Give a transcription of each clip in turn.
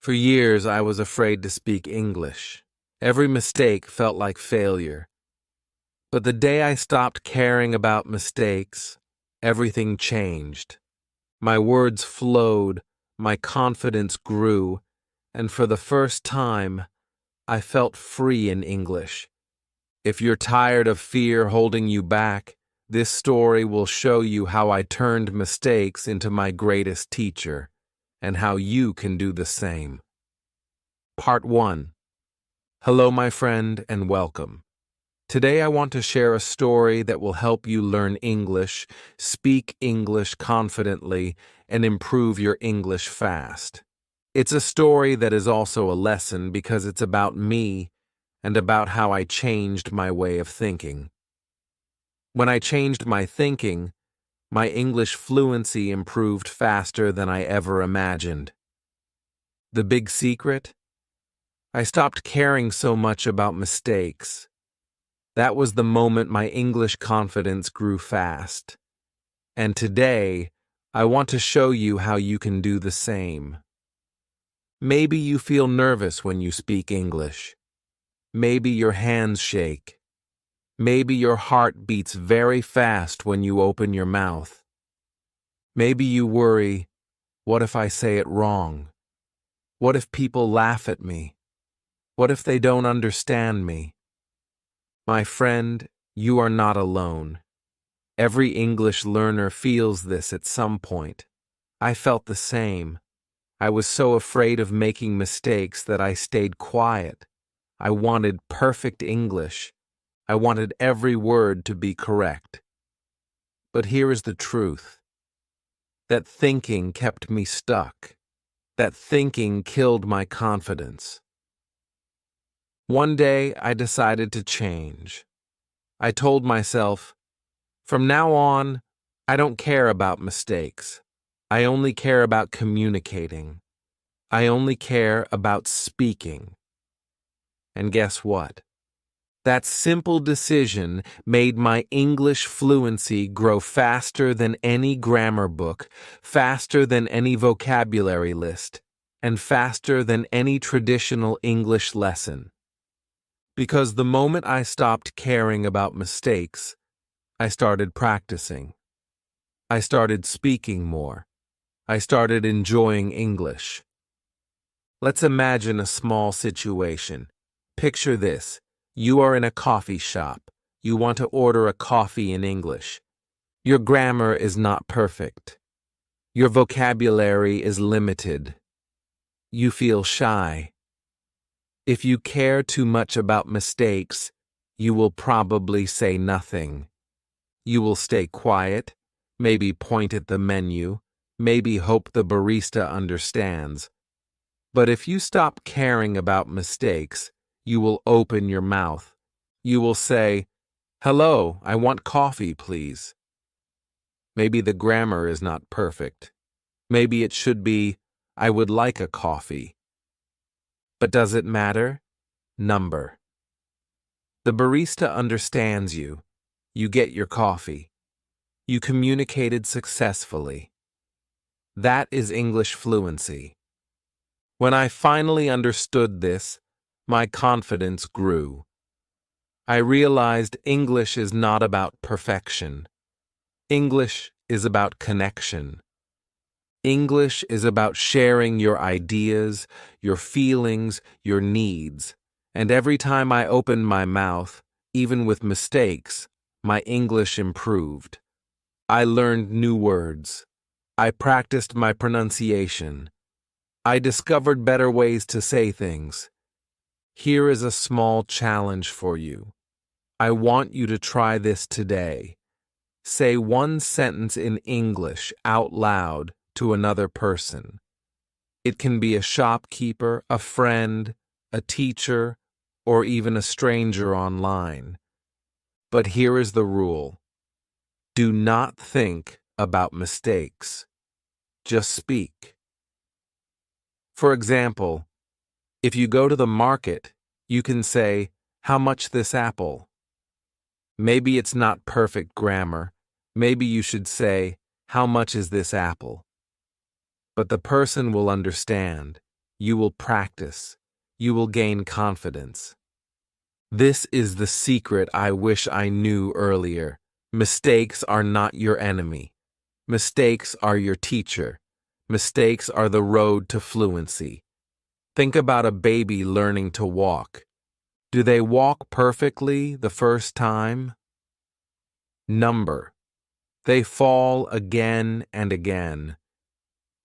For years, I was afraid to speak English. Every mistake felt like failure. But the day I stopped caring about mistakes, everything changed. My words flowed, my confidence grew, and for the first time, I felt free in English. If you're tired of fear holding you back, this story will show you how I turned mistakes into my greatest teacher, and how you can do the same. Part 1. Hello, my friend, and welcome. Today I want to share a story that will help you learn English, speak English confidently, and improve your English fast. It's a story that is also a lesson because it's about me and about how I changed my way of thinking. When I changed my thinking, my English fluency improved faster than I ever imagined. The big secret? I stopped caring so much about mistakes. That was the moment my English confidence grew fast. And today, I want to show you how you can do the same. Maybe you feel nervous when you speak English. Maybe your hands shake. Maybe your heart beats very fast when you open your mouth. Maybe you worry, what if I say it wrong? What if people laugh at me? What if they don't understand me? My friend, you are not alone. Every English learner feels this at some point. I felt the same. I was so afraid of making mistakes that I stayed quiet. I wanted perfect English. I wanted every word to be correct. But here is the truth. That thinking kept me stuck. That thinking killed my confidence. One day, I decided to change. I told myself, from now on, I don't care about mistakes. I only care about communicating. I only care about speaking. And guess what? That simple decision made my English fluency grow faster than any grammar book, faster than any vocabulary list, and faster than any traditional English lesson. Because the moment I stopped caring about mistakes, I started practicing. I started speaking more. I started enjoying English. Let's imagine a small situation. Picture this. You are in a coffee shop. You want to order a coffee in English. Your grammar is not perfect. Your vocabulary is limited. You feel shy. If you care too much about mistakes, you will probably say nothing. You will stay quiet, maybe point at the menu, maybe hope the barista understands. But if you stop caring about mistakes, you will open your mouth. You will say, "Hello, I want coffee, please." Maybe the grammar is not perfect. Maybe it should be, "I would like a coffee." But does it matter? Number. The barista understands you. You get your coffee. You communicated successfully. That is English fluency. When I finally understood this, my confidence grew. I realized English is not about perfection. English is about connection. English is about sharing your ideas, your feelings, your needs. And every time I opened my mouth, even with mistakes, my English improved. I learned new words. I practiced my pronunciation. I discovered better ways to say things. Here is a small challenge for you. I want you to try this today. Say one sentence in English out loud to another person. It can be a shopkeeper, a friend, a teacher, or even a stranger online. But here is the rule. Do not think about mistakes. Just speak. For example, if you go to the market, you can say, "How much this apple?" Maybe it's not perfect grammar. Maybe you should say, "How much is this apple?" But the person will understand. You will practice. You will gain confidence. This is the secret I wish I knew earlier. Mistakes are not your enemy. Mistakes are your teacher. Mistakes are the road to fluency. Think about a baby learning to walk. Do they walk perfectly the first time? Number. They fall again and again.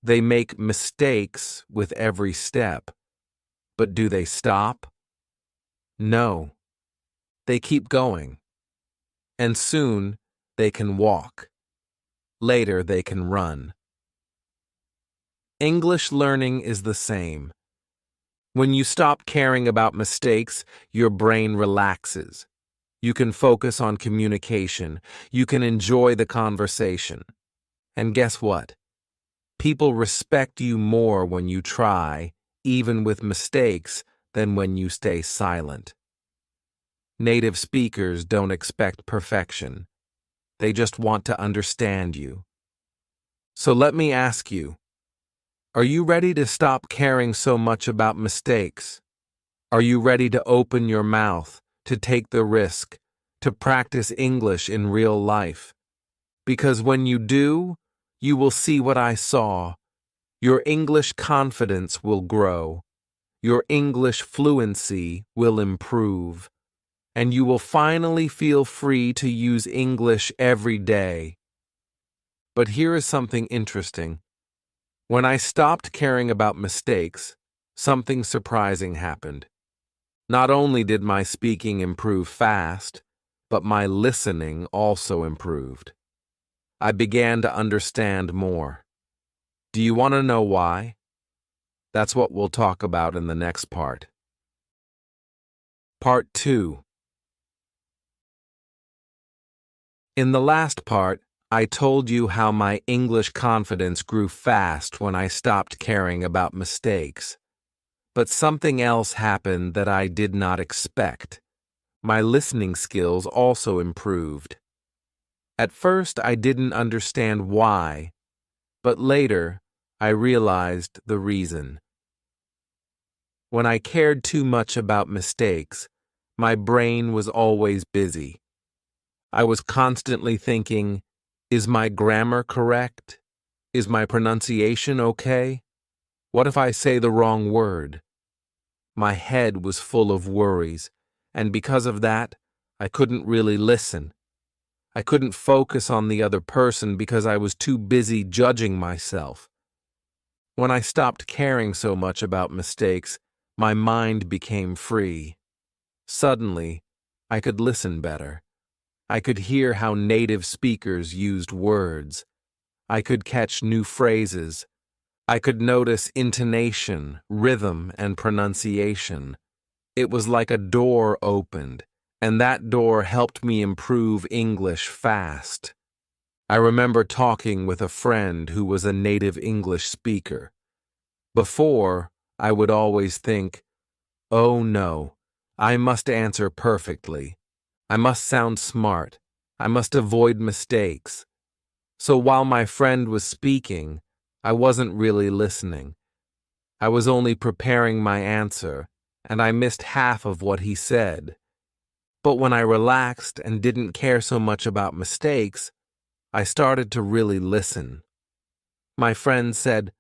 They make mistakes with every step. But do they stop? No. They keep going. And soon they can walk. Later they can run. English learning is the same. When you stop caring about mistakes, your brain relaxes. You can focus on communication. You can enjoy the conversation. And guess what? People respect you more when you try, even with mistakes, than when you stay silent. Native speakers don't expect perfection. They just want to understand you. So let me ask you, are you ready to stop caring so much about mistakes? Are you ready to open your mouth, to take the risk, to practice English in real life? Because when you do, you will see what I saw. Your English confidence will grow. Your English fluency will improve. And you will finally feel free to use English every day. But here is something interesting. When I stopped caring about mistakes, something surprising happened. Not only did my speaking improve fast, but my listening also improved. I began to understand more. Do you want to know why? That's what we'll talk about in the next part. Part 2. In the last part, I told you how my English confidence grew fast when I stopped caring about mistakes. But something else happened that I did not expect. My listening skills also improved. At first, I didn't understand why, but later, I realized the reason. When I cared too much about mistakes, my brain was always busy. I was constantly thinking, is my grammar correct? Is my pronunciation okay? What if I say the wrong word? My head was full of worries, and because of that, I couldn't really listen. I couldn't focus on the other person because I was too busy judging myself. When I stopped caring so much about mistakes, my mind became free. Suddenly, I could listen better. I could hear how native speakers used words. I could catch new phrases. I could notice intonation, rhythm, and pronunciation. It was like a door opened, and that door helped me improve English fast. I remember talking with a friend who was a native English speaker. Before, I would always think, oh no, I must answer perfectly. I must sound smart. I must avoid mistakes. So while my friend was speaking, I wasn't really listening. I was only preparing my answer, and I missed half of what he said. But when I relaxed and didn't care so much about mistakes, I started to really listen. My friend said,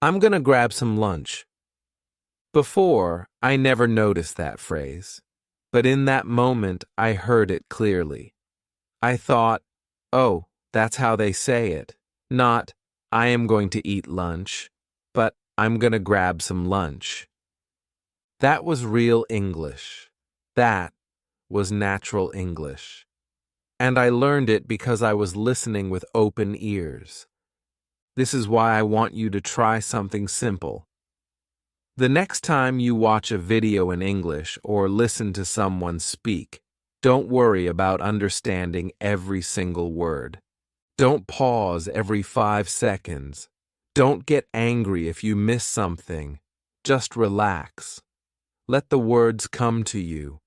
I'm gonna grab some lunch. Before, I never noticed that phrase, but in that moment, I heard it clearly. I thought, oh, that's how they say it. Not, I am going to eat lunch, but I'm gonna grab some lunch. That was real English. That was natural English. And I learned it because I was listening with open ears. This is why I want you to try something simple. The next time you watch a video in English or listen to someone speak, don't worry about understanding every single word. Don't pause every 5 seconds. Don't get angry if you miss something. Just relax. Let the words come to you.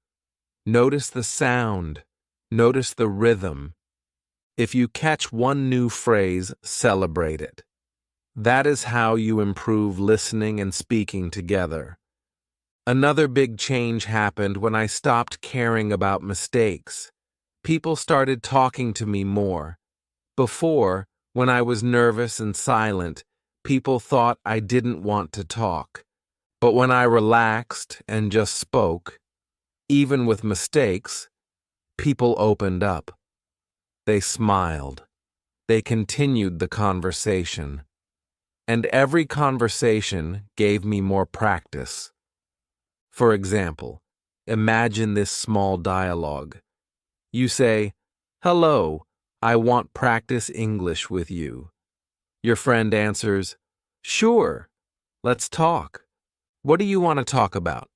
Notice the sound. Notice the rhythm. If you catch one new phrase, celebrate it. That is how you improve listening and speaking together. Another big change happened when I stopped caring about mistakes. People started talking to me more. Before, when I was nervous and silent, people thought I didn't want to talk. But when I relaxed and just spoke, even with mistakes, people opened up. They smiled. They continued the conversation. And every conversation gave me more practice. For example, imagine this small dialogue. You say, "Hello, I want practice English with you." Your friend answers, "Sure, let's talk. What do you want to talk about?"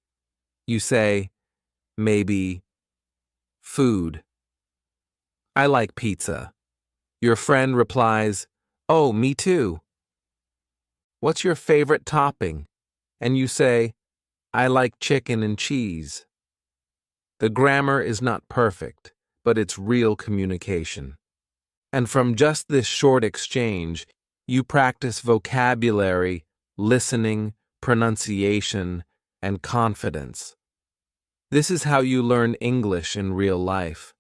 You say, maybe, "Food. I like pizza." Your friend replies, "Oh, me too." "What's your favorite topping?" And you say, "I like chicken and cheese." The grammar is not perfect, but it's real communication. And from just this short exchange, you practice vocabulary, listening, pronunciation, and confidence. This is how you learn English in real life.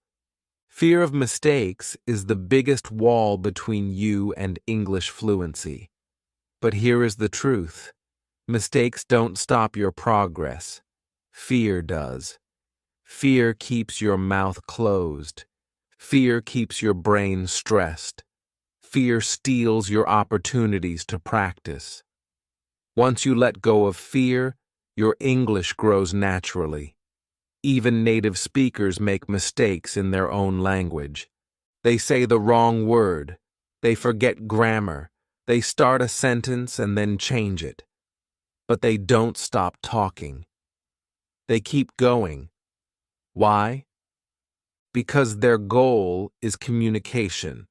Fear of mistakes is the biggest wall between you and English fluency. But here is the truth. Mistakes don't stop your progress. Fear does. Fear keeps your mouth closed. Fear keeps your brain stressed. Fear steals your opportunities to practice. Once you let go of fear, your English grows naturally. Even native speakers make mistakes in their own language. They say the wrong word. They forget grammar. They start a sentence and then change it. But they don't stop talking. They keep going. Why? Because their goal is communication,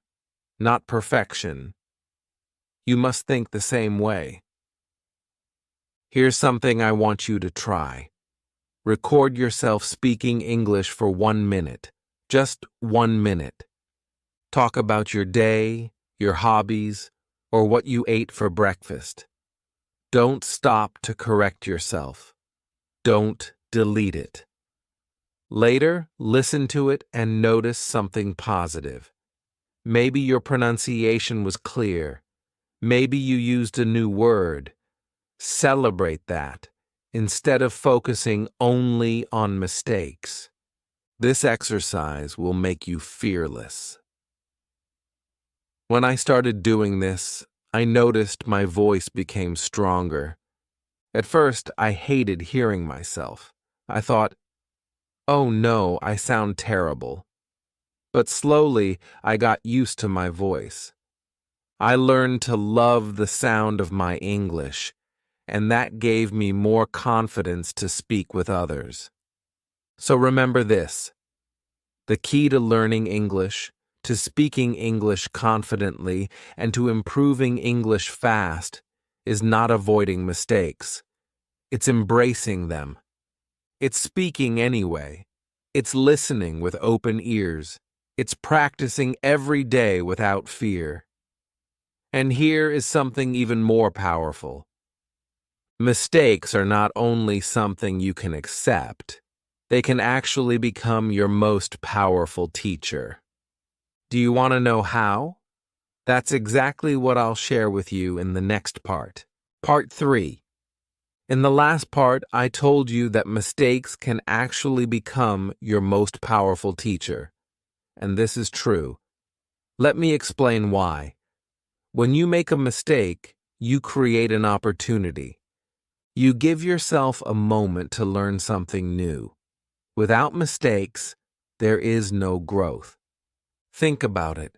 not perfection. You must think the same way. Here's something I want you to try. Record yourself speaking English for 1 minute. Just 1 minute. Talk about your day, your hobbies, or what you ate for breakfast. Don't stop to correct yourself. Don't delete it. Later, listen to it and notice something positive. Maybe your pronunciation was clear. Maybe you used a new word. Celebrate that, instead of focusing only on mistakes. This exercise will make you fearless. When I started doing this, I noticed my voice became stronger. At first, I hated hearing myself. I thought, "Oh no, I sound terrible." But slowly, I got used to my voice. I learned to love the sound of my English, and that gave me more confidence to speak with others. So remember this: the key to learning English, to speaking English confidently, and to improving English fast is not avoiding mistakes. It's embracing them. It's speaking anyway. It's listening with open ears. It's practicing every day without fear. And here is something even more powerful. Mistakes are not only something you can accept, they can actually become your most powerful teacher. Do you want to know how? That's exactly what I'll share with you in the next part. Part 3. In the last part, I told you that mistakes can actually become your most powerful teacher. And this is true. Let me explain why. When you make a mistake, you create an opportunity. You give yourself a moment to learn something new. Without mistakes, there is no growth. Think about it.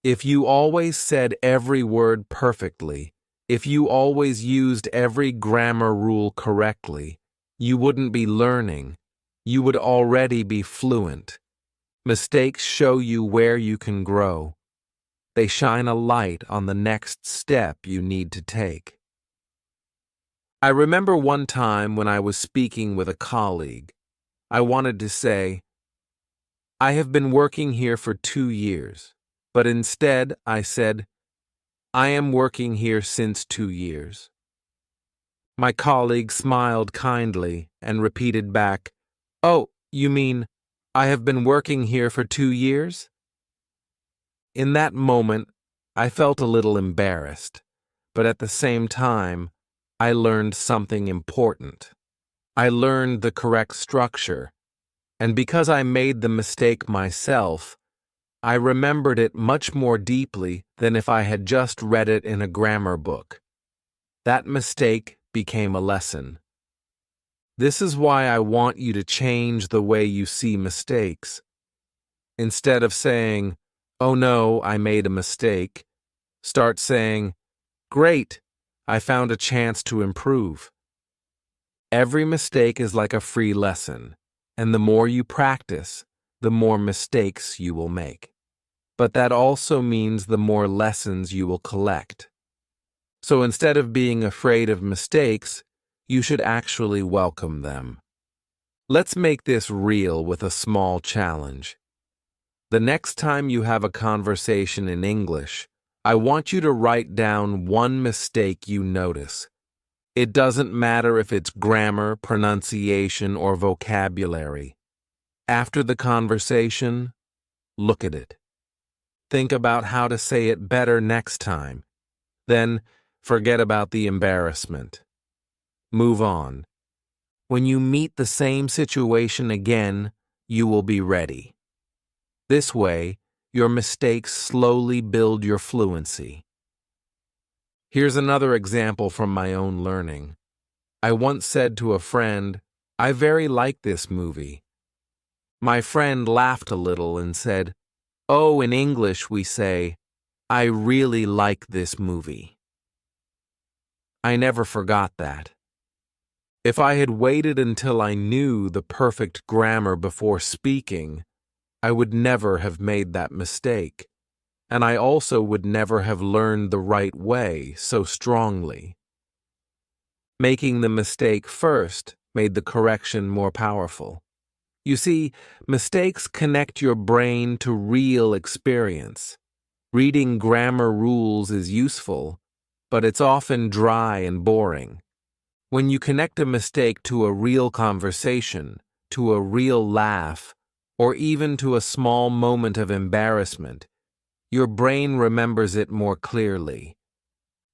If you always said every word perfectly, if you always used every grammar rule correctly, you wouldn't be learning. You would already be fluent. Mistakes show you where you can grow. They shine a light on the next step you need to take. I remember one time when I was speaking with a colleague. I wanted to say, "I have been working here for 2 years," but instead I said, I am working here since 2 years. My colleague smiled kindly and repeated back, Oh, you mean I have been working here for 2 years? In that moment, I felt a little embarrassed, but at the same time, I learned something important. I learned the correct structure, and because I made the mistake myself, I remembered it much more deeply than if I had just read it in a grammar book. That mistake became a lesson. This is why I want you to change the way you see mistakes. Instead of saying, "Oh no, I made a mistake," start saying, "Great, I found a chance to improve." Every mistake is like a free lesson, and the more you practice, the more mistakes you will make. But that also means the more lessons you will collect. So instead of being afraid of mistakes, you should actually welcome them. Let's make this real with a small challenge. The next time you have a conversation in English, I want you to write down one mistake you notice. It doesn't matter if it's grammar, pronunciation, or vocabulary. After the conversation, look at it. Think about how to say it better next time. Then, forget about the embarrassment. Move on. When you meet the same situation again, you will be ready. This way, your mistakes slowly build your fluency. Here's another example from my own learning. I once said to a friend, "I very like this movie." My friend laughed a little and said, "Oh, in English we say, I really like this movie." I never forgot that. If I had waited until I knew the perfect grammar before speaking, I would never have made that mistake, and I also would never have learned the right way so strongly. Making the mistake first made the correction more powerful. You see, mistakes connect your brain to real experience. Reading grammar rules is useful, but it's often dry and boring. When you connect a mistake to a real conversation, to a real laugh, or even to a small moment of embarrassment, your brain remembers it more clearly.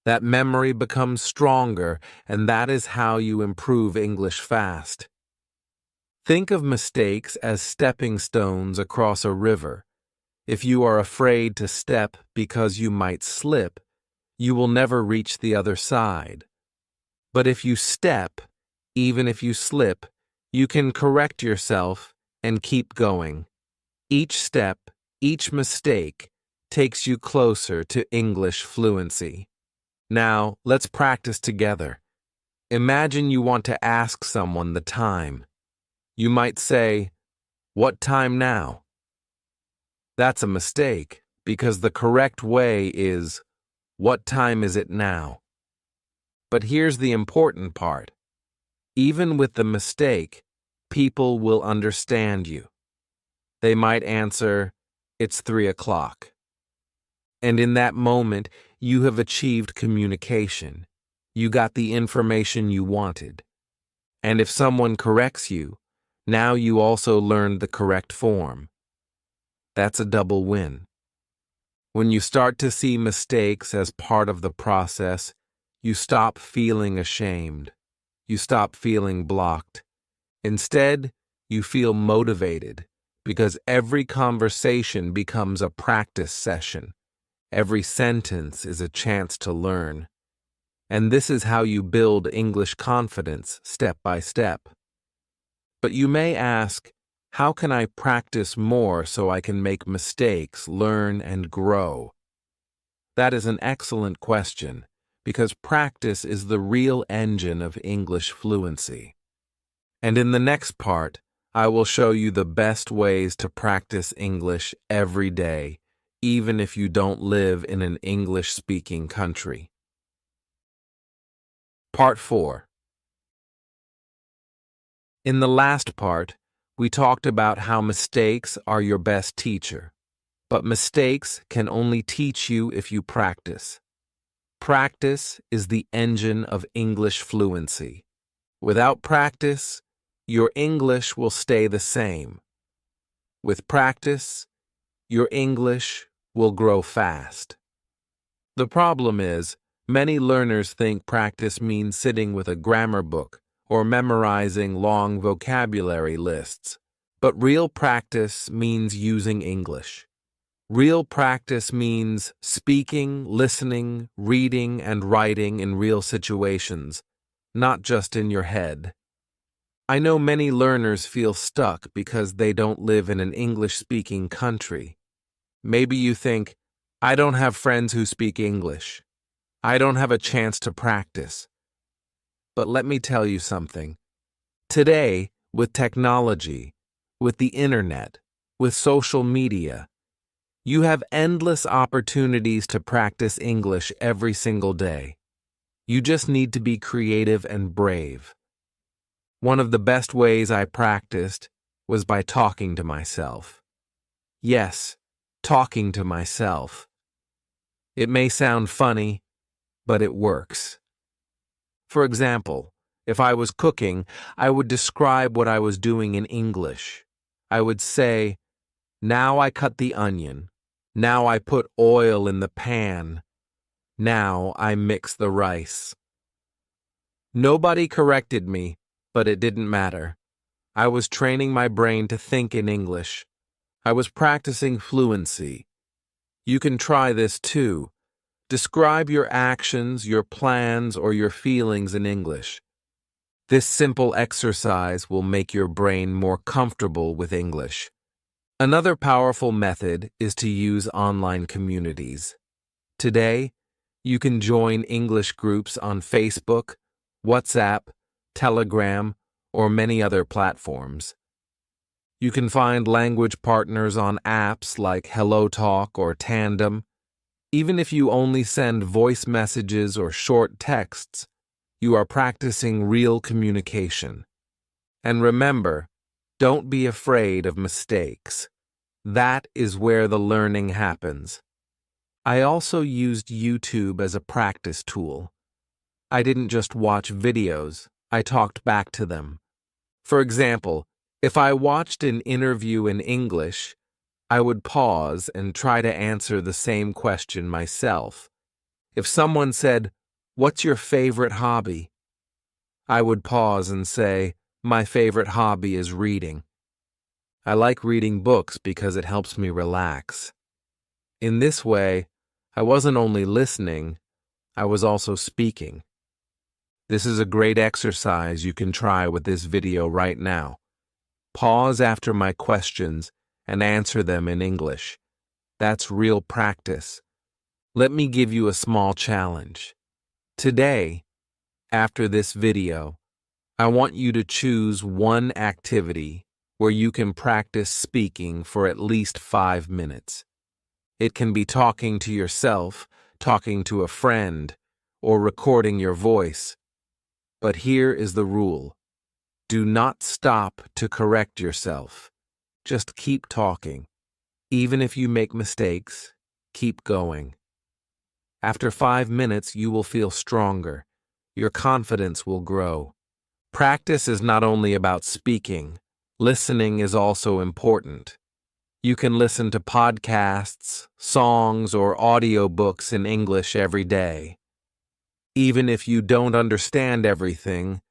That memory becomes stronger, and that is how you improve English fast. Think of mistakes as stepping stones across a river. If you are afraid to step because you might slip, you will never reach the other side. But if you step, even if you slip, you can correct yourself and keep going. Each step, each mistake, takes you closer to English fluency. Now, let's practice together. Imagine you want to ask someone the time. You might say, "What time now?" That's a mistake, because the correct way is, "What time is it now?" But here's the important part. Even with the mistake, people will understand you. They might answer, "It's 3 o'clock." And in that moment, you have achieved communication. You got the information you wanted. And if someone corrects you, now you also learned the correct form. That's a double win. When you start to see mistakes as part of the process, you stop feeling ashamed. You stop feeling blocked. Instead, you feel motivated because every conversation becomes a practice session. Every sentence is a chance to learn. And this is how you build English confidence step by step. But you may ask, how can I practice more so I can make mistakes, learn, and grow? That is an excellent question, because practice is the real engine of English fluency. And in the next part, I will show you the best ways to practice English every day, even if you don't live in an English-speaking country. Part 4. In the last part, we talked about how mistakes are your best teacher. But mistakes can only teach you if you practice. Practice is the engine of English fluency. Without practice, your English will stay the same. With practice, your English will grow fast. The problem is, many learners think practice means sitting with a grammar book or memorizing long vocabulary lists. But real practice means using English. Real practice means speaking, listening, reading, and writing in real situations, not just in your head. I know many learners feel stuck because they don't live in an English-speaking country. Maybe you think, I don't have friends who speak English. I don't have a chance to practice. But let me tell you something. Today, with technology, with the internet, with social media, you have endless opportunities to practice English every single day. You just need to be creative and brave. One of the best ways I practiced was by talking to myself. Yes, talking to myself. It may sound funny, but it works. For example, if I was cooking, I would describe what I was doing in English. I would say, now I cut the onion. Now I put oil in the pan. Now I mix the rice. Nobody corrected me, but it didn't matter. I was training my brain to think in English. I was practicing fluency. You can try this too. Describe your actions, your plans, or your feelings in English. This simple exercise will make your brain more comfortable with English. Another powerful method is to use online communities. Today, you can join English groups on Facebook, WhatsApp, Telegram, or many other platforms. You can find language partners on apps like HelloTalk or Tandem. Even if you only send voice messages or short texts, you are practicing real communication. And remember, don't be afraid of mistakes. That is where the learning happens. I also used YouTube as a practice tool. I didn't just watch videos, I talked back to them. For example, if I watched an interview in English, I would pause and try to answer the same question myself. If someone said, "What's your favorite hobby?" I would pause and say, "My favorite hobby is reading." I like reading books because it helps me relax. In this way, I wasn't only listening, I was also speaking. This is a great exercise you can try with this video right now. Pause after my questions and answer them in English. That's real practice. Let me give you a small challenge. Today, after this video, I want you to choose one activity where you can practice speaking for at least 5 minutes. It can be talking to yourself, talking to a friend, or recording your voice. But here is the rule. Do not stop to correct yourself. Just keep talking. Even if you make mistakes, keep going. After 5 minutes, you will feel stronger. Your confidence will grow. Practice is not only about speaking. Listening is also important. You can listen to podcasts, songs, or audiobooks in English every day. Even if you don't understand everything,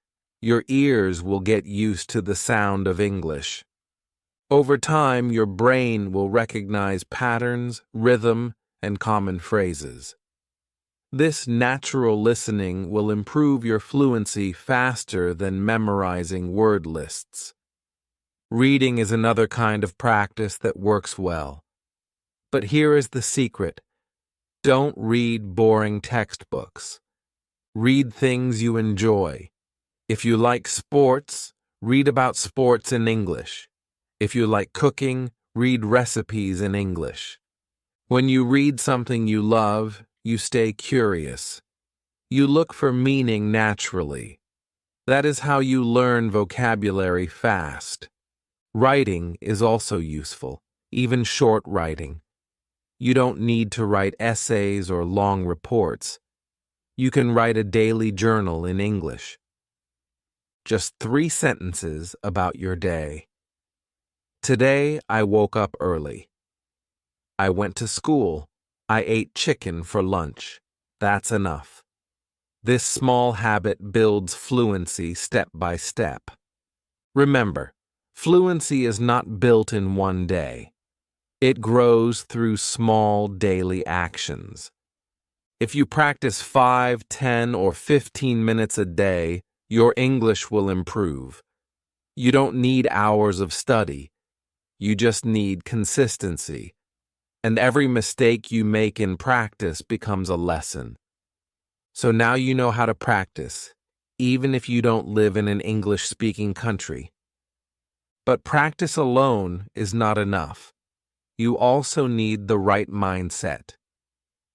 your ears will get used to the sound of English. Over time, your brain will recognize patterns, rhythm, and common phrases. This natural listening will improve your fluency faster than memorizing word lists. Reading is another kind of practice that works well. But here is the secret. Don't read boring textbooks. Read things you enjoy. If you like sports, read about sports in English. If you like cooking, read recipes in English. When you read something you love, you stay curious. You look for meaning naturally. That is how you learn vocabulary fast. Writing is also useful, even short writing. You don't need to write essays or long reports. You can write a daily journal in English. Just 3 sentences about your day. Today, I woke up early. I went to school. I ate chicken for lunch. That's enough. This small habit builds fluency step by step. Remember, fluency is not built in one day. It grows through small daily actions. If you practice 5, 10, or 15 minutes a day, your English will improve. You don't need hours of study. You just need consistency. And every mistake you make in practice becomes a lesson. So now you know how to practice, even if you don't live in an English-speaking country. But practice alone is not enough. You also need the right mindset.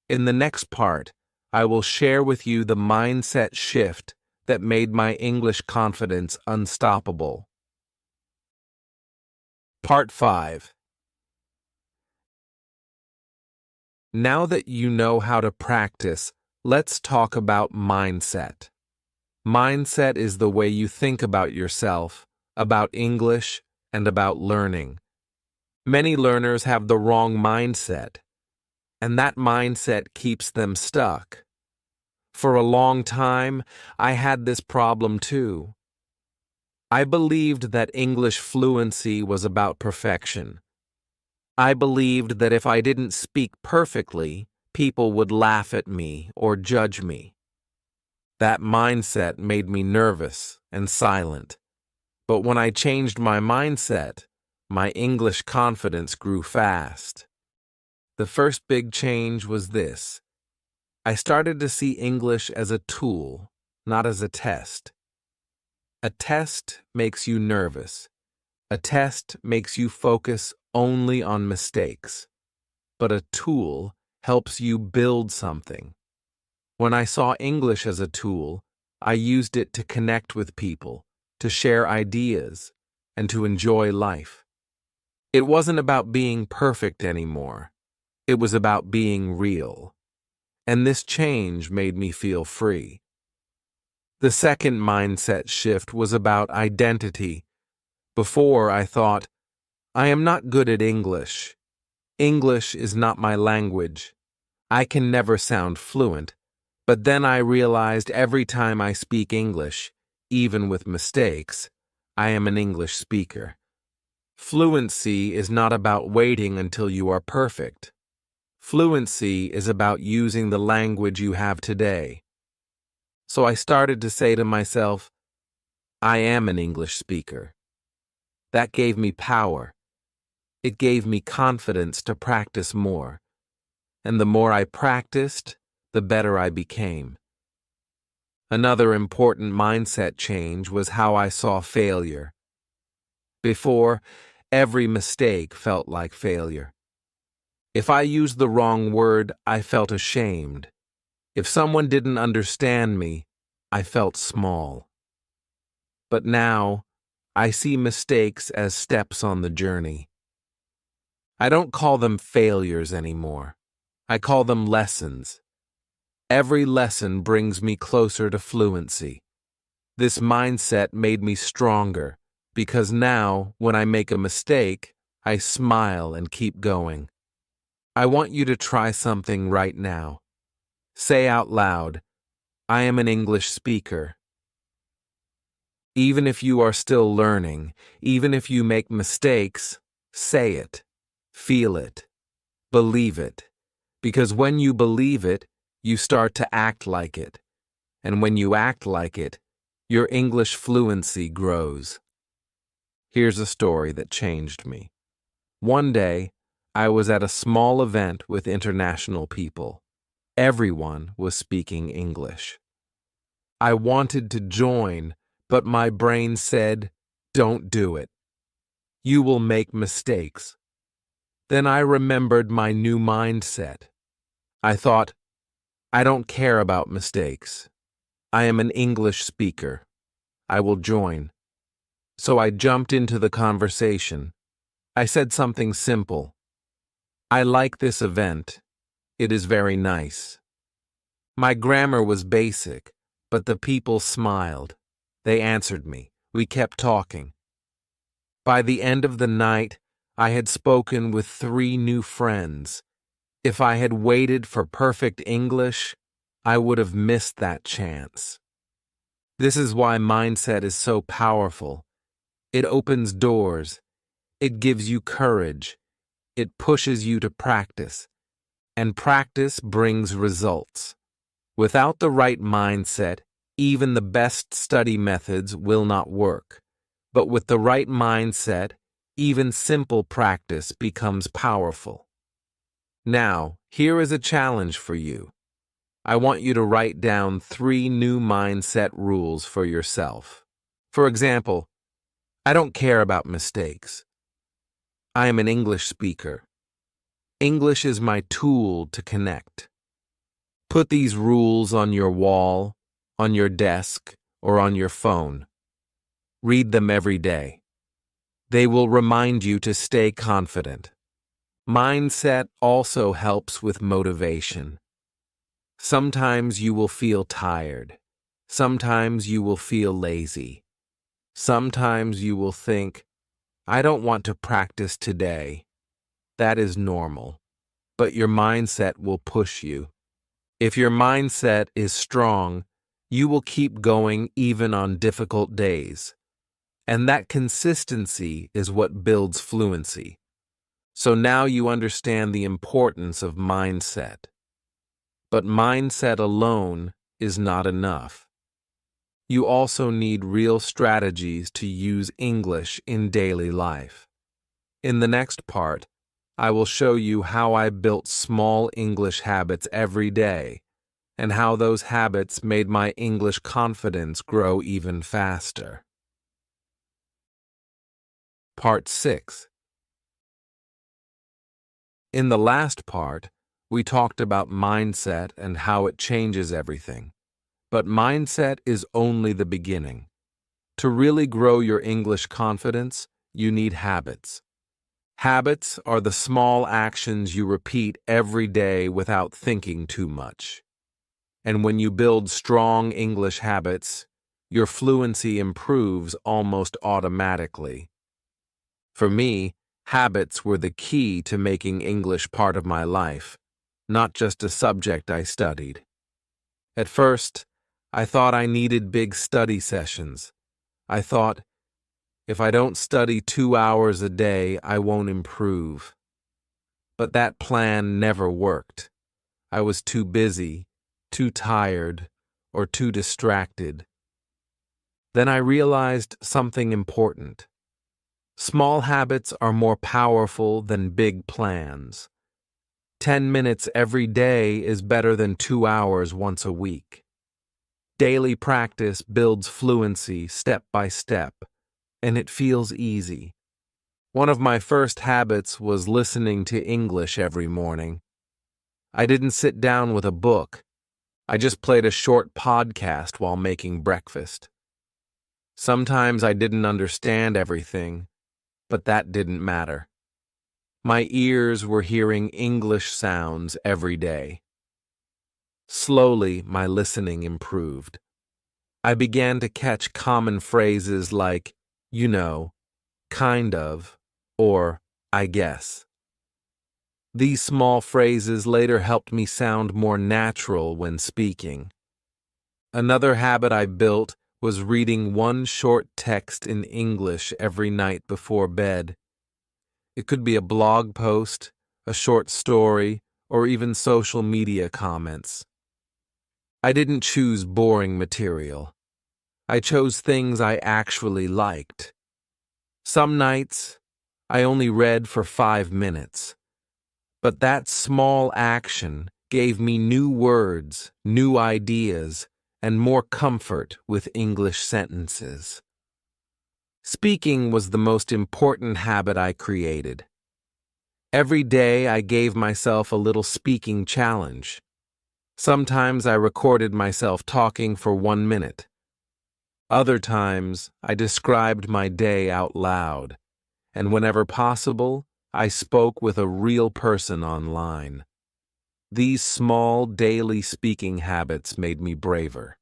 In the next part, I will share with you the mindset shift that made my English confidence unstoppable. Part 5. Now that you know how to practice, let's talk about mindset. Mindset is the way you think about yourself, about English, and about learning. Many learners have the wrong mindset, and that mindset keeps them stuck. For a long time, I had this problem too. I believed that English fluency was about perfection. I believed that if I didn't speak perfectly, people would laugh at me or judge me. That mindset made me nervous and silent. But when I changed my mindset, my English confidence grew fast. The first big change was this. I started to see English as a tool, not as a test. A test makes you nervous. A test makes you focus only on mistakes. But a tool helps you build something. When I saw English as a tool, I used it to connect with people, to share ideas, and to enjoy life. It wasn't about being perfect anymore. It was about being real. And this change made me feel free. The second mindset shift was about identity. Before, I thought, I am not good at English. English is not my language. I can never sound fluent. But then I realized every time I speak English, even with mistakes, I am an English speaker. Fluency is not about waiting until you are perfect. Fluency is about using the language you have today. So I started to say to myself, I am an English speaker. That gave me power. It gave me confidence to practice more. And the more I practiced, the better I became. Another important mindset change was how I saw failure. Before, every mistake felt like failure. If I used the wrong word, I felt ashamed. If someone didn't understand me, I felt small. But now, I see mistakes as steps on the journey. I don't call them failures anymore. I call them lessons. Every lesson brings me closer to fluency. This mindset made me stronger, because now, when I make a mistake, I smile and keep going. I want you to try something right now. Say out loud, I am an English speaker. Even if you are still learning, even if you make mistakes, say it, feel it, believe it. Because when you believe it, you start to act like it. And when you act like it, your English fluency grows. Here's a story that changed me. One day, I was at a small event with international people. Everyone was speaking English. I wanted to join, but my brain said, don't do it. You will make mistakes. Then I remembered my new mindset. I thought, I don't care about mistakes. I am an English speaker. I will join. So I jumped into the conversation. I said something simple. I like this event. It is very nice. My grammar was basic, but the people smiled. They answered me. We kept talking. By the end of the night, I had spoken with 3 new friends. If I had waited for perfect English, I would have missed that chance. This is why mindset is so powerful. It opens doors. It gives you courage. It pushes you to practice. And practice brings results. Without the right mindset, even the best study methods will not work. But with the right mindset, even simple practice becomes powerful. Now, here is a challenge for you. I want you to write down 3 new mindset rules for yourself. For example, I don't care about mistakes. I am an English speaker. English is my tool to connect. Put these rules on your wall, on your desk, or on your phone. Read them every day. They will remind you to stay confident. Mindset also helps with motivation. Sometimes you will feel tired. Sometimes you will feel lazy. Sometimes you will think, I don't want to practice today. That is normal. But your mindset will push you. If your mindset is strong, you will keep going even on difficult days. And that consistency is what builds fluency. So now you understand the importance of mindset. But mindset alone is not enough. You also need real strategies to use English in daily life. In the next part, I will show you how I built small English habits every day, and how those habits made my English confidence grow even faster. Part 6. In the last part, we talked about mindset and how it changes everything. But mindset is only the beginning. To really grow your English confidence, you need habits. Habits are the small actions you repeat every day without thinking too much. And when you build strong English habits, your fluency improves almost automatically. For me, habits were the key to making English part of my life, not just a subject I studied. At first, I thought I needed big study sessions. I thought, if I don't study 2 hours a day, I won't improve. But that plan never worked. I was too busy, too tired, or too distracted. Then I realized something important. Small habits are more powerful than big plans. 10 minutes every day is better than 2 hours once a week. Daily practice builds fluency step by step, and it feels easy. One of my first habits was listening to English every morning. I didn't sit down with a book. I just played a short podcast while making breakfast. Sometimes I didn't understand everything, but that didn't matter. My ears were hearing English sounds every day. Slowly, my listening improved. I began to catch common phrases like, you know, kind of, or I guess. These small phrases later helped me sound more natural when speaking. Another habit I built was reading one short text in English every night before bed. It could be a blog post, a short story, or even social media comments. I didn't choose boring material. I chose things I actually liked. Some nights, I only read for 5 minutes. But that small action gave me new words, new ideas, and more comfort with English sentences. Speaking was the most important habit I created. Every day I gave myself a little speaking challenge. Sometimes I recorded myself talking for 1 minute. Other times I described my day out loud, and whenever possible, I spoke with a real person online. These small daily speaking habits made me braver.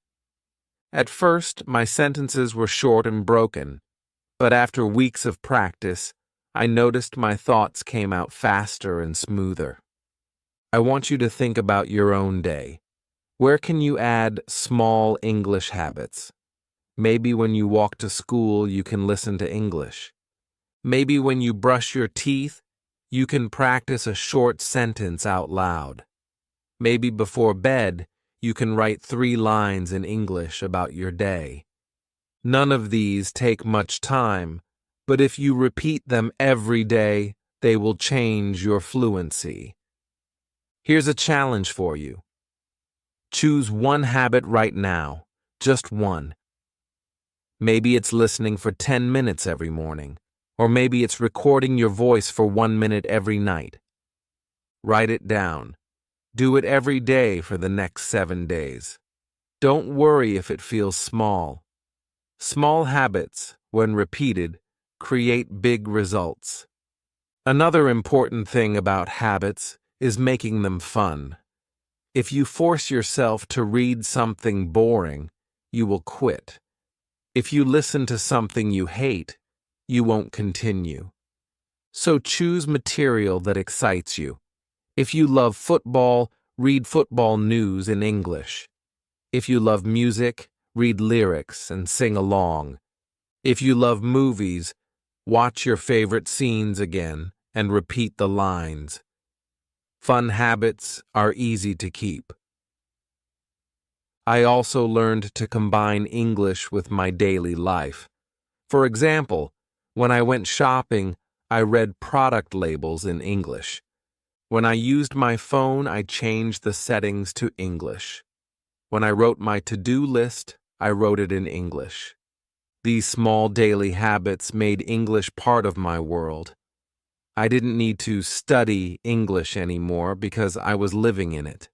At first, my sentences were short and broken, but after weeks of practice, I noticed my thoughts came out faster and smoother. I want you to think about your own day. Where can you add small English habits? Maybe when you walk to school, you can listen to English. Maybe when you brush your teeth, you can practice a short sentence out loud. Maybe before bed, you can write 3 lines in English about your day. None of these take much time, but if you repeat them every day, they will change your fluency. Here's a challenge for you. Choose one habit right now, just one. Maybe it's listening for 10 minutes every morning, or maybe it's recording your voice for 1 minute every night. Write it down. Do it every day for the next 7 days. Don't worry if it feels small. Small habits, when repeated, create big results. Another important thing about habits is making them fun. If you force yourself to read something boring, you will quit. If you listen to something you hate, you won't continue. So choose material that excites you. If you love football, read football news in English. If you love music, read lyrics and sing along. If you love movies, watch your favorite scenes again and repeat the lines. Fun habits are easy to keep. I also learned to combine English with my daily life. For example, when I went shopping, I read product labels in English. When I used my phone, I changed the settings to English. When I wrote my to-do list, I wrote it in English. These small daily habits made English part of my world. I didn't need to study English anymore because I was living in it.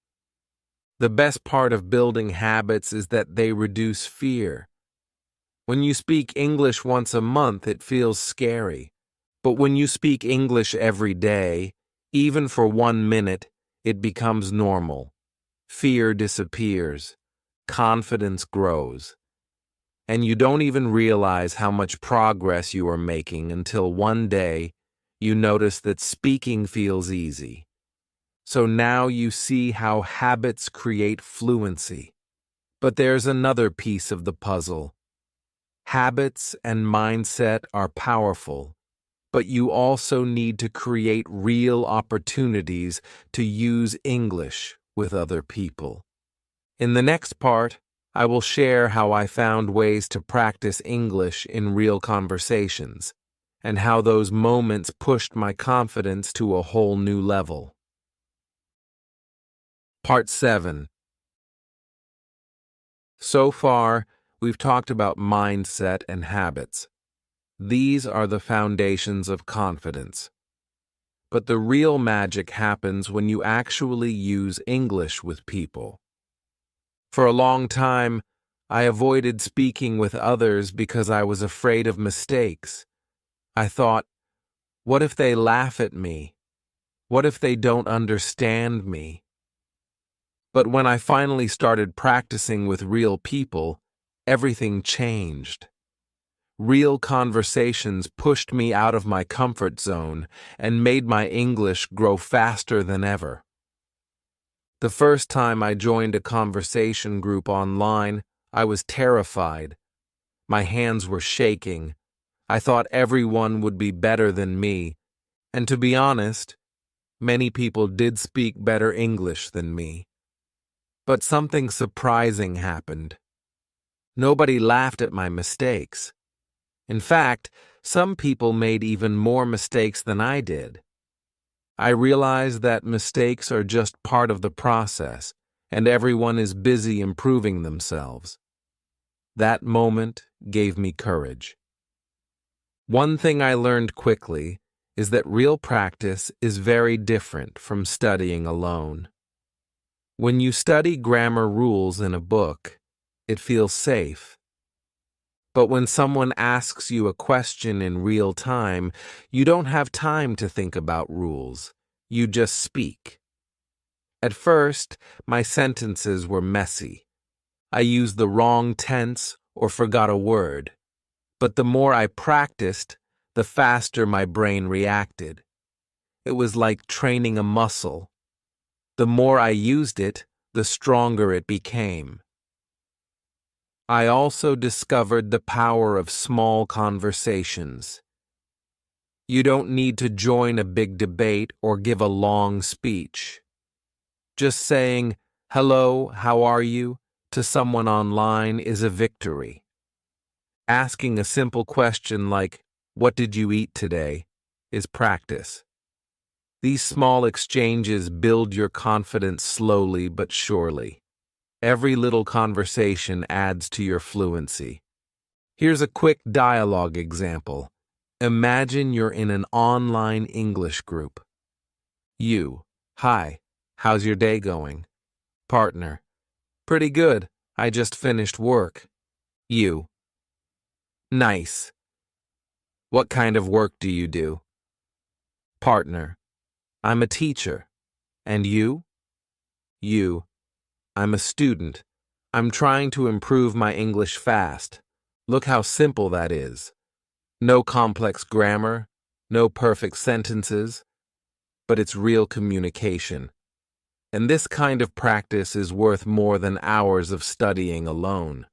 The best part of building habits is that they reduce fear. When you speak English once a month, it feels scary. But when you speak English every day, even for 1 minute, it becomes normal. Fear disappears. Confidence grows. And you don't even realize how much progress you are making until one day you notice that speaking feels easy. So now you see how habits create fluency. But there's another piece of the puzzle. Habits and mindset are powerful, but you also need to create real opportunities to use English with other people. In the next part, I will share how I found ways to practice English in real conversations, and how those moments pushed my confidence to a whole new level. Part 7. So far, we've talked about mindset and habits. These are the foundations of confidence. But the real magic happens when you actually use English with people. For a long time, I avoided speaking with others because I was afraid of mistakes. I thought, what if they laugh at me? What if they don't understand me? But when I finally started practicing with real people, everything changed. Real conversations pushed me out of my comfort zone and made my English grow faster than ever. The first time I joined a conversation group online, I was terrified. My hands were shaking. I thought everyone would be better than me, and to be honest, many people did speak better English than me. But something surprising happened. Nobody laughed at my mistakes. In fact, some people made even more mistakes than I did. I realized that mistakes are just part of the process, and everyone is busy improving themselves. That moment gave me courage. One thing I learned quickly is that real practice is very different from studying alone. When you study grammar rules in a book, it feels safe. But when someone asks you a question in real time, you don't have time to think about rules. You just speak. At first, my sentences were messy. I used the wrong tense or forgot a word. But the more I practiced, the faster my brain reacted. It was like training a muscle. The more I used it, the stronger it became. I also discovered the power of small conversations. You don't need to join a big debate or give a long speech. Just saying, "Hello, how are you?" to someone online is a victory. Asking a simple question like, "What did you eat today?" is practice. These small exchanges build your confidence slowly but surely. Every little conversation adds to your fluency. Here's a quick dialogue example. Imagine you're in an online English group. You, "Hi, how's your day going?" Partner, "Pretty good. I just finished work." You, "Nice. What kind of work do you do?" Partner, "I'm a teacher." And you? You, "I'm a student. I'm trying to improve my English fast." Look how simple that is. No complex grammar, no perfect sentences, but it's real communication. And this kind of practice is worth more than hours of studying alone.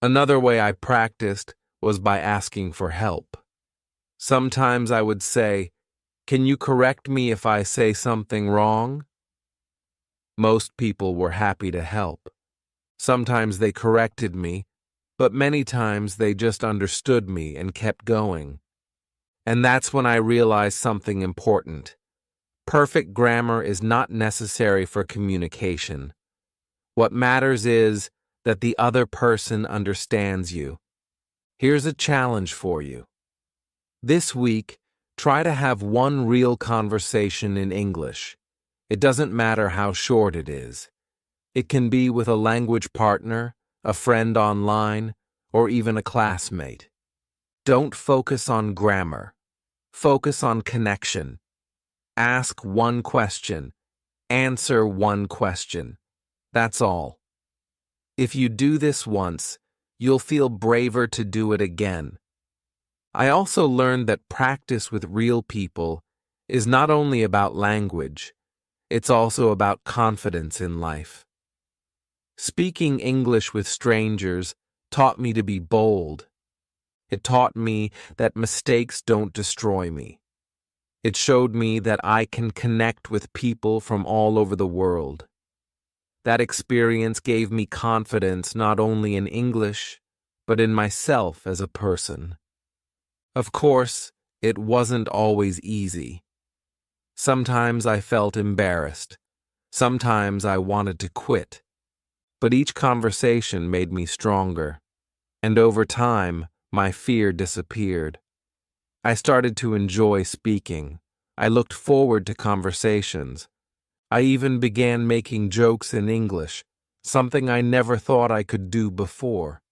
Another way I practiced was by asking for help. Sometimes I would say, "Can you correct me if I say something wrong?" Most people were happy to help. Sometimes they corrected me, but many times they just understood me and kept going. And that's when I realized something important. Perfect grammar is not necessary for communication. What matters is that the other person understands you. Here's a challenge for you. This week, try to have one real conversation in English. It doesn't matter how short it is. It can be with a language partner, a friend online, or even a classmate. Don't focus on grammar. Focus on connection. Ask one question. Answer one question. That's all. If you do this once, you'll feel braver to do it again. I also learned that practice with real people is not only about language, it's also about confidence in life. Speaking English with strangers taught me to be bold. It taught me that mistakes don't destroy me. It showed me that I can connect with people from all over the world. That experience gave me confidence not only in English, but in myself as a person. Of course, it wasn't always easy. Sometimes I felt embarrassed. Sometimes I wanted to quit. But each conversation made me stronger. And over time, my fear disappeared. I started to enjoy speaking. I looked forward to conversations. I even began making jokes in English, something I never thought I could do before.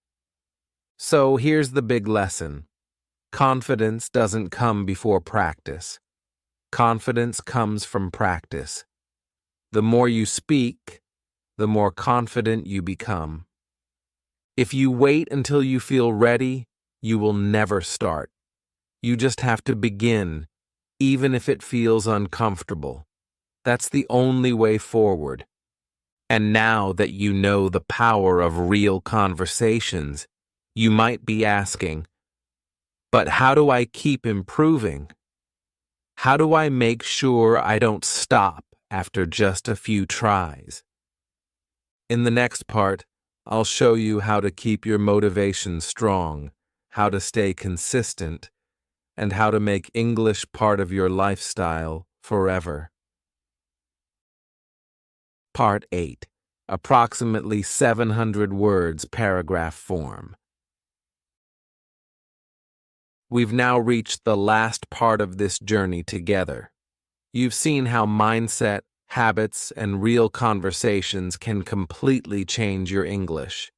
So here's the big lesson. Confidence doesn't come before practice. Confidence comes from practice. The more you speak, the more confident you become. If you wait until you feel ready, you will never start. You just have to begin, even if it feels uncomfortable. That's the only way forward. And now that you know the power of real conversations, you might be asking, but how do I keep improving? How do I make sure I don't stop after just a few tries? In the next part, I'll show you how to keep your motivation strong, how to stay consistent, and how to make English part of your lifestyle forever. Part 8. Approximately 700 words paragraph form. We've now reached the last part of this journey together. You've seen how mindset, habits, and real conversations can completely change your English.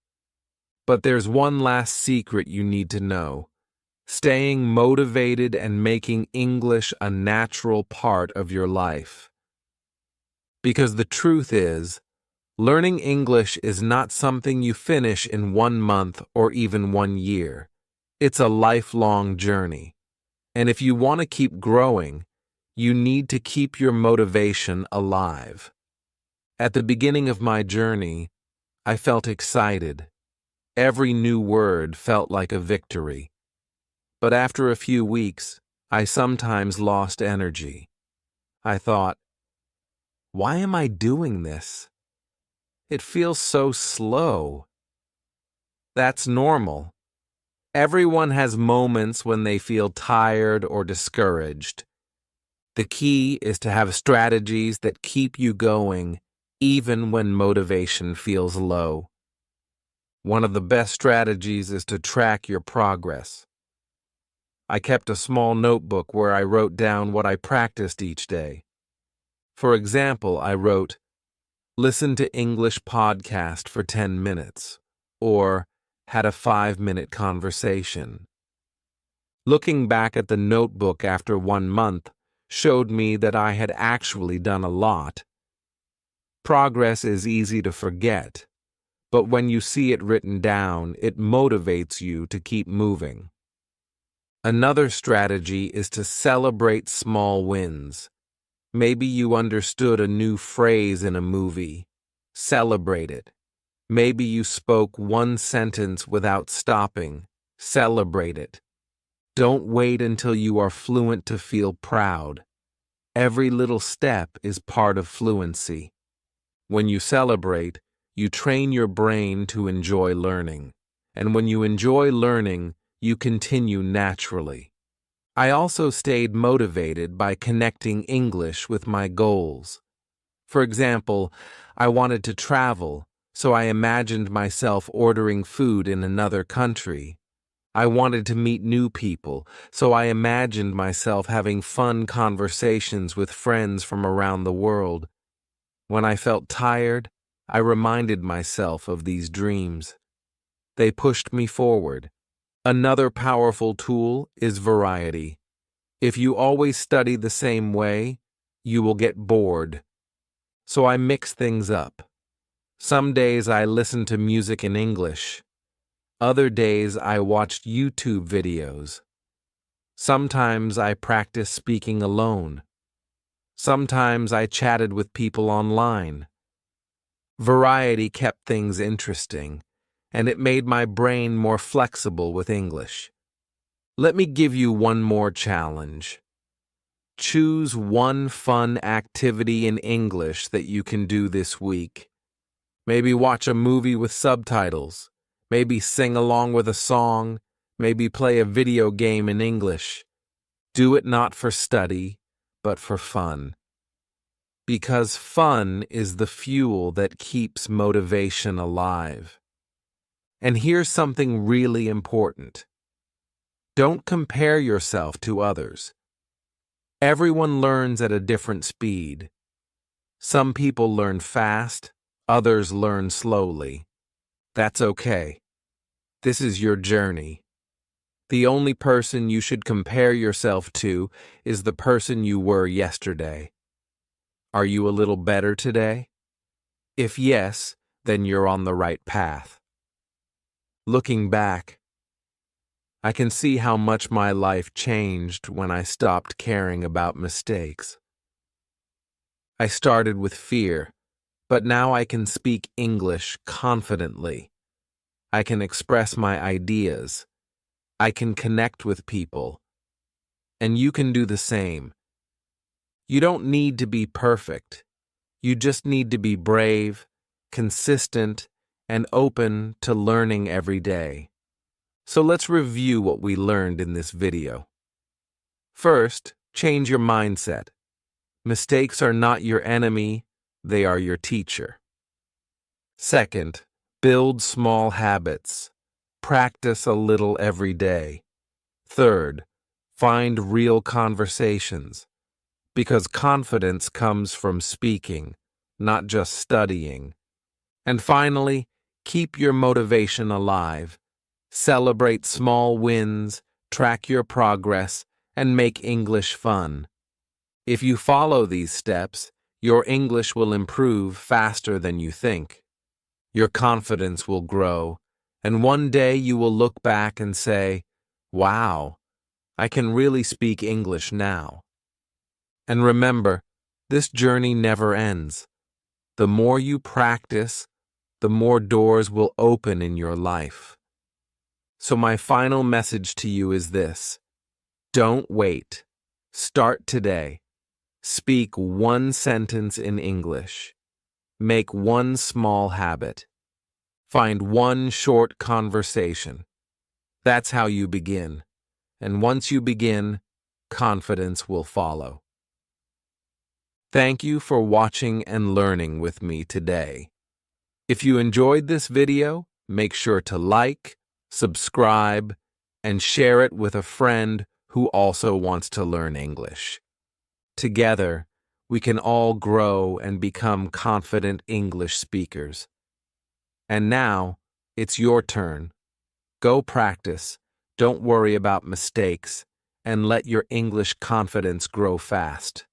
But there's one last secret you need to know. Staying motivated and making English a natural part of your life. Because the truth is, learning English is not something you finish in 1 month or even 1 year. It's a lifelong journey. And if you want to keep growing, you need to keep your motivation alive. At the beginning of my journey, I felt excited. Every new word felt like a victory. But after a few weeks, I sometimes lost energy. I thought, why am I doing this? It feels so slow. That's normal. Everyone has moments when they feel tired or discouraged. The key is to have strategies that keep you going even when motivation feels low. One of the best strategies is to track your progress. I kept a small notebook where I wrote down what I practiced each day. For example, I wrote, "Listen to English podcast for 10 minutes," or "had a 5-minute conversation." Looking back at the notebook after 1 month showed me that I had actually done a lot. Progress is easy to forget, but when you see it written down, it motivates you to keep moving. Another strategy is to celebrate small wins. Maybe you understood a new phrase in a movie. Celebrate it. Maybe you spoke one sentence without stopping. Celebrate it. Don't wait until you are fluent to feel proud. Every little step is part of fluency. When you celebrate, you train your brain to enjoy learning. And when you enjoy learning, you continue naturally. I also stayed motivated by connecting English with my goals. For example, I wanted to travel, so I imagined myself ordering food in another country. I wanted to meet new people, so I imagined myself having fun conversations with friends from around the world. When I felt tired, I reminded myself of these dreams. They pushed me forward. Another powerful tool is variety. If you always study the same way, you will get bored. So I mix things up. Some days I listen to music in English. Other days I watched YouTube videos. Sometimes I practiced speaking alone. Sometimes I chatted with people online. Variety kept things interesting, and it made my brain more flexible with English. Let me give you one more challenge. Choose one fun activity in English that you can do this week. Maybe watch a movie with subtitles. Maybe sing along with a song. Maybe play a video game in English. Do it not for study, but for fun. Because fun is the fuel that keeps motivation alive. And here's something really important. Don't compare yourself to others. Everyone learns at a different speed. Some people learn fast, others learn slowly. That's okay. This is your journey. The only person you should compare yourself to is the person you were yesterday. Are you a little better today? If yes, then you're on the right path. Looking back, I can see how much my life changed when I stopped caring about mistakes. I started with fear, but now I can speak English confidently. I can express my ideas. I can connect with people. And you can do the same. You don't need to be perfect. You just need to be brave, consistent, and open to learning every day. So let's review what we learned in this video. First, change your mindset. Mistakes are not your enemy, they are your teacher. Second, build small habits. Practice a little every day. Third, find real conversations. Because confidence comes from speaking, not just studying. And finally, keep your motivation alive. Celebrate small wins, track your progress, and make English fun. If you follow these steps, Your English will improve faster than you think. Your confidence will grow, and one day you will look back and say, "Wow, I can really speak English now." And remember, this journey never ends. The more you practice, the more doors will open in your life. So my final message to you is this: don't wait. Start today. Speak one sentence in English. Make one small habit. Find one short conversation. That's how you begin. And once you begin, confidence will follow. Thank you for watching and learning with me today. If you enjoyed this video, make sure to like, subscribe, and share it with a friend who also wants to learn English. Together, we can all grow and become confident English speakers. And now, it's your turn. Go practice, don't worry about mistakes, and let your English confidence grow fast.